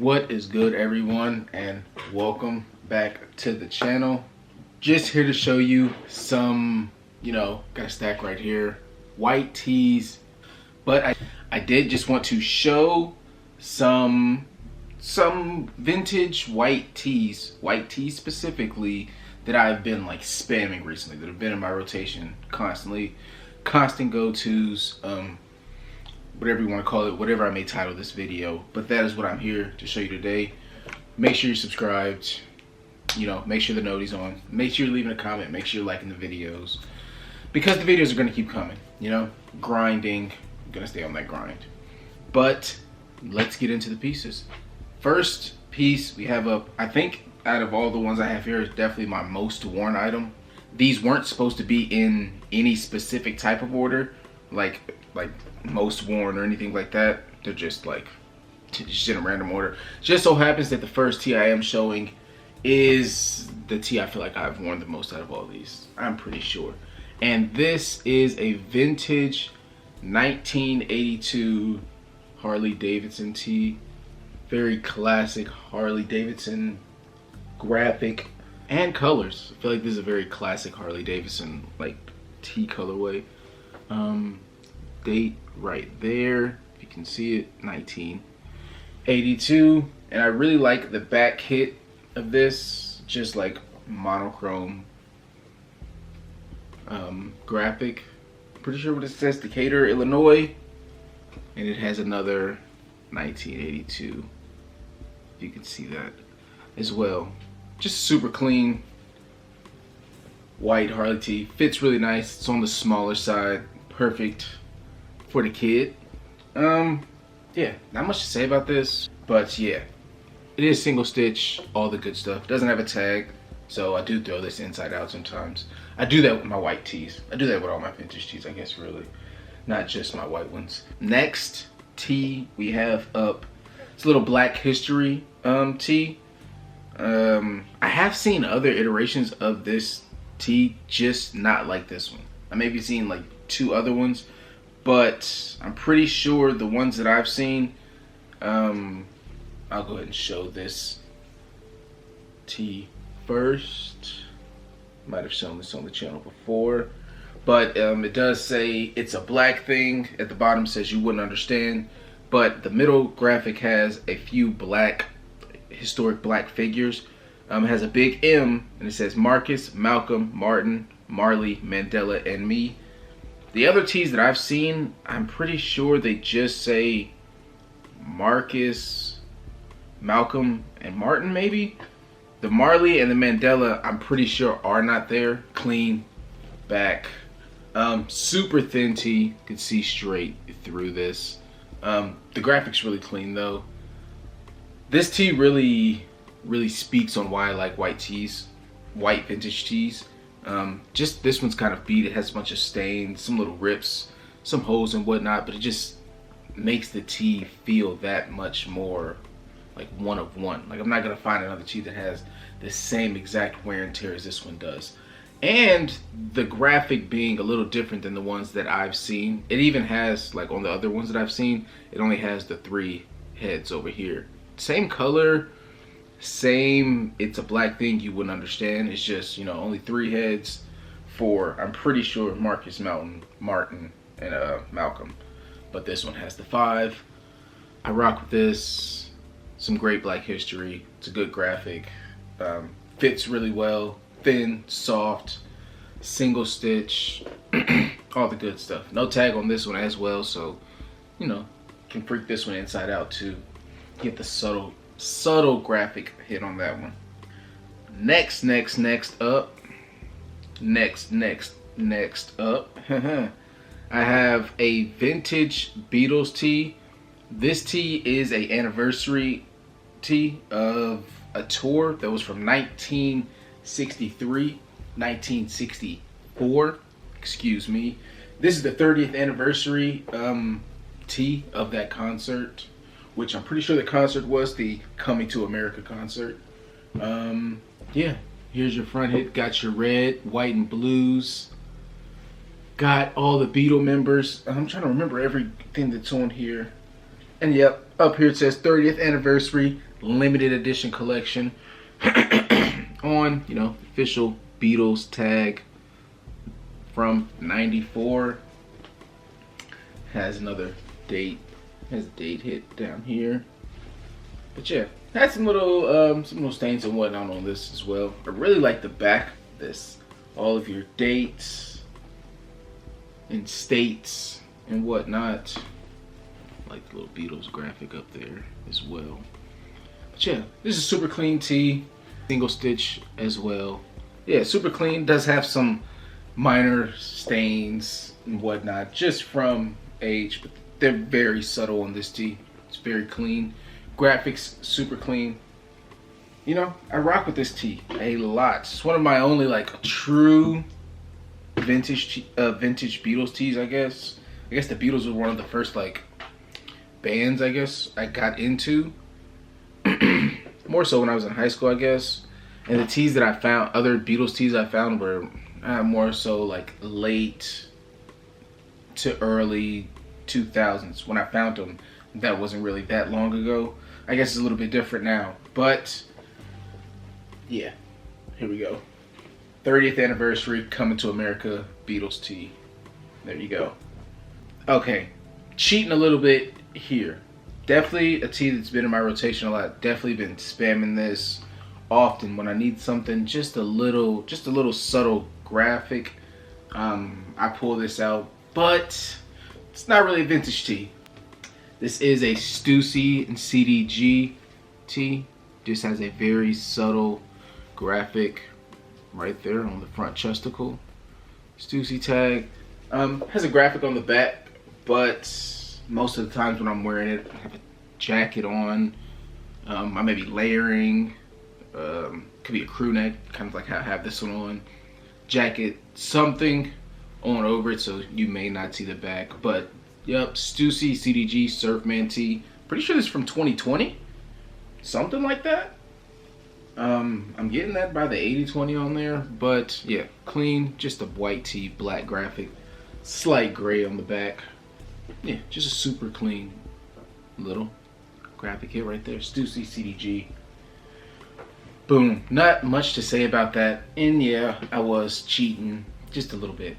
What is good, everyone, and welcome back to the channel. Just here to show you some, got a stack right here, white tees, but I did just want to show some vintage white tees specifically that I've been like spamming recently, that have been in my rotation constantly, constant go-tos, whatever you want to call it, whatever I may title this video. But that is what I'm here to show you today. Make sure you're subscribed, make sure the noti's on, make sure you're leaving a comment, make sure you're liking the videos, because the videos are going to keep coming, grinding. I'm going to stay on that grind. But let's get into the pieces. First piece we have up, I think out of all the ones I have here, is definitely my most worn item. These weren't supposed to be in any specific type of order, like most worn or anything like that. They're just like just in a random order. Just so happens that the first tee I am showing is the tee I feel like I've worn the most out of all these, I'm pretty sure. And this is a vintage 1982 Harley Davidson tee. Very classic Harley Davidson graphic and colors. I feel like this is a very classic Harley Davidson like tee colorway. Date right there, if you can see it, 1982. And I really like the back hit of this, just like monochrome graphic. Pretty sure what it says, Decatur, Illinois, and it has another 1982. You can see that as well. Just super clean white Harley tee. Fits really nice. It's on the smaller side. Perfect for the kid. Yeah, not much to say about this, but yeah, it is single stitch, all the good stuff. Doesn't have a tag, so I do throw this inside out sometimes. I do that with my white tees. I do that with all my vintage tees, I guess, really, not just my white ones. Next tee we have up, it's a little Black History tee. I have seen other iterations of this tee, just not like this one. I maybe seen like 2 other ones, but I'm pretty sure the ones that I've seen, I'll go ahead and show this tee first. Might have shown this on the channel before, but it does say it's a black thing. At the bottom says you wouldn't understand, but the middle graphic has a few black, historic black figures. It has a big M, and it says Marcus, Malcolm, Martin, Marley, Mandela, and me. The other tees that I've seen, I'm pretty sure they just say Marcus, Malcolm, and Martin maybe. The Marley and the Mandela, I'm pretty sure are not there. Clean back. Super thin tee. You can see straight through this. The graphics really clean though. This tee really speaks on why I like white tees, white vintage tees. Just this one's kind of beat. It has a bunch of stains, some little rips, some holes and whatnot, but it just makes the tee feel that much more like one of one. Like I'm not gonna find another tee that has the same exact wear and tear as this one does. And the graphic being a little different than the ones that I've seen. It even has, like on the other ones that I've seen, it only has the 3 heads over here. Same color, same, it's a black thing, you wouldn't understand. It's just, only 3 heads for, I'm pretty sure, Marcus, Martin, and Malcolm. But this one has the 5. I rock with this. Some great Black History. It's a good graphic. Fits really well. Thin, soft, single stitch, all the good stuff. No tag on this one as well, so, can freak this one inside out too. Get the subtle graphic hit on that one. Next up, I have a vintage Beatles tee. This tee is a anniversary tee of a tour that was from 1964, excuse me. This is the 30th anniversary tee of that concert, which I'm pretty sure the concert was the Coming to America concert. Yeah, here's your front hit. Got your red, white, and blues. Got all the Beatle members. I'm trying to remember everything that's on here. And yep, Up here it says 30th anniversary limited edition collection on, you know, official Beatles tag from '94. Has another date, has a date hit down here. But yeah, had some little stains and whatnot on this as well. I really like the back of this. All of your dates and states and whatnot. Like the little Beatles graphic up there as well. But yeah, this is super clean tee, single stitch as well. Yeah, super clean. Does have some minor stains and whatnot just from age, but they're very subtle on this tee. It's very clean. Graphics super clean. You know, I rock with this tee a lot. It's one of my only like true vintage Beatles tees, I guess. I guess the Beatles were one of the first like bands I guess I got into. More so when I was in high school, I guess. And the tees that I found, other Beatles tees I found were more so like late to early 2000s. When I found them, that wasn't really that long ago. I guess it's a little bit different now, but yeah, here we go. 30th anniversary coming to America Beatles tee. There you go. Okay, cheating a little bit here. Definitely a tee that's been in my rotation a lot. Definitely been spamming this often when I need something just a little subtle graphic. I pull this out, but it's not really a vintage tee. This is a Stussy and CDG tee. Just has a very subtle graphic right there on the front chesticle. Stussy tag. Has a graphic on the back, but most of the times when I'm wearing it, I have a jacket on. I may be layering. Could be a crew neck, kind of like how I have this one on. Jacket, something on over it, so you may not see the back. But yep, Stussy CDG Surfman tee. Pretty sure this is from 2020, something like that. I'm getting that by the 80/20 on there, but yeah, clean, just a white tee, black graphic, slight gray on the back. Yeah, just a super clean little graphic hit right there. Stussy CDG. Boom. Not much to say about that. And yeah, I was cheating just a little bit.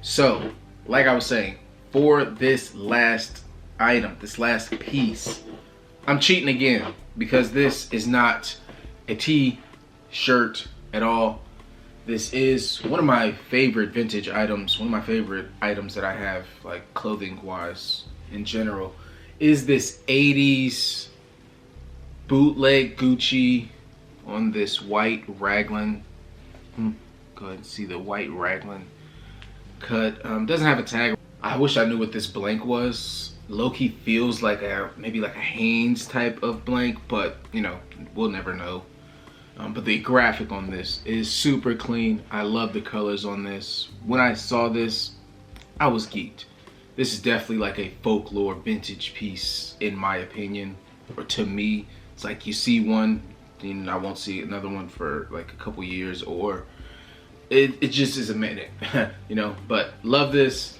So, like I was saying, for this last item, this last piece, I'm cheating again because this is not a t-shirt at all. This is one of my favorite vintage items, one of my favorite items that I have, like clothing wise in general, is this 80s bootleg Gucci on this white raglan. Go ahead and see the white raglan cut. Doesn't have a tag. I wish I knew what this blank was. Low-key feels like maybe like a Hanes type of blank, but you know, we'll never know. But the graphic on this is super clean. I love the colors on this. When I saw this, I was geeked. This is definitely like a folklore vintage piece, in my opinion, or to me. It's like you see one, and I won't see another one for like a couple years, or it just is a minute, you know. But love this.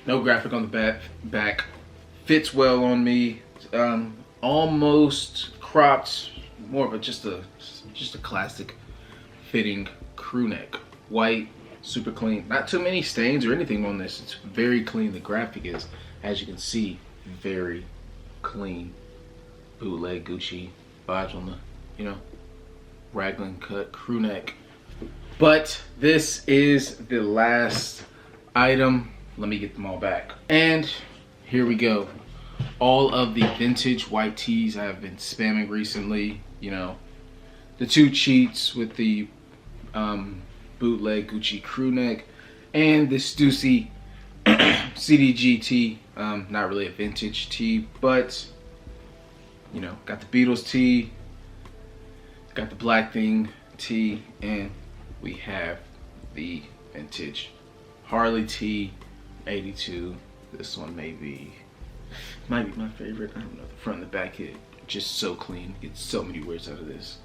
No graphic on the back. Fits well on me. Almost cropped. More of just a classic fitting crew neck. White, super clean. Not too many stains or anything on this. It's very clean. The graphic is, as you can see, very clean. Bootleg Gucci badge on the, you know, raglan cut crew neck. But this is the last item. Let me get them all back. And here we go. All of the vintage white tees I have been spamming recently. You know, the two cheats with the bootleg Gucci crew neck and the Stussy CDG tee. Not really a vintage tee, but you know, got the Beatles tee, got the black thing tee, and we have the vintage Harley tee 82. This one might be my favorite. I don't know, the front and the back hit just so clean. Get so many words out of this.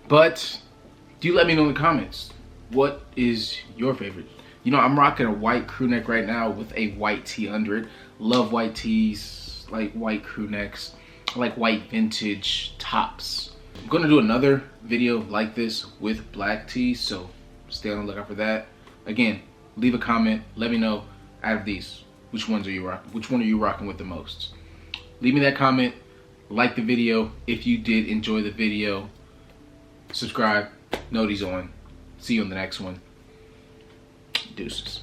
But Do let me know in the comments, what is your favorite? You know, I'm rocking a white crew neck right now with a white tee under it. Love white tees, like white crew necks. I like white vintage tops. I'm gonna do another video like this with black tees, so stay on the lookout for that. Again, leave a comment, let me know out of these, which ones are you rocking? Which one are you rocking with the most? Leave me that comment, like the video if you did enjoy the video, subscribe, notice on. See you in the next one. Deuces.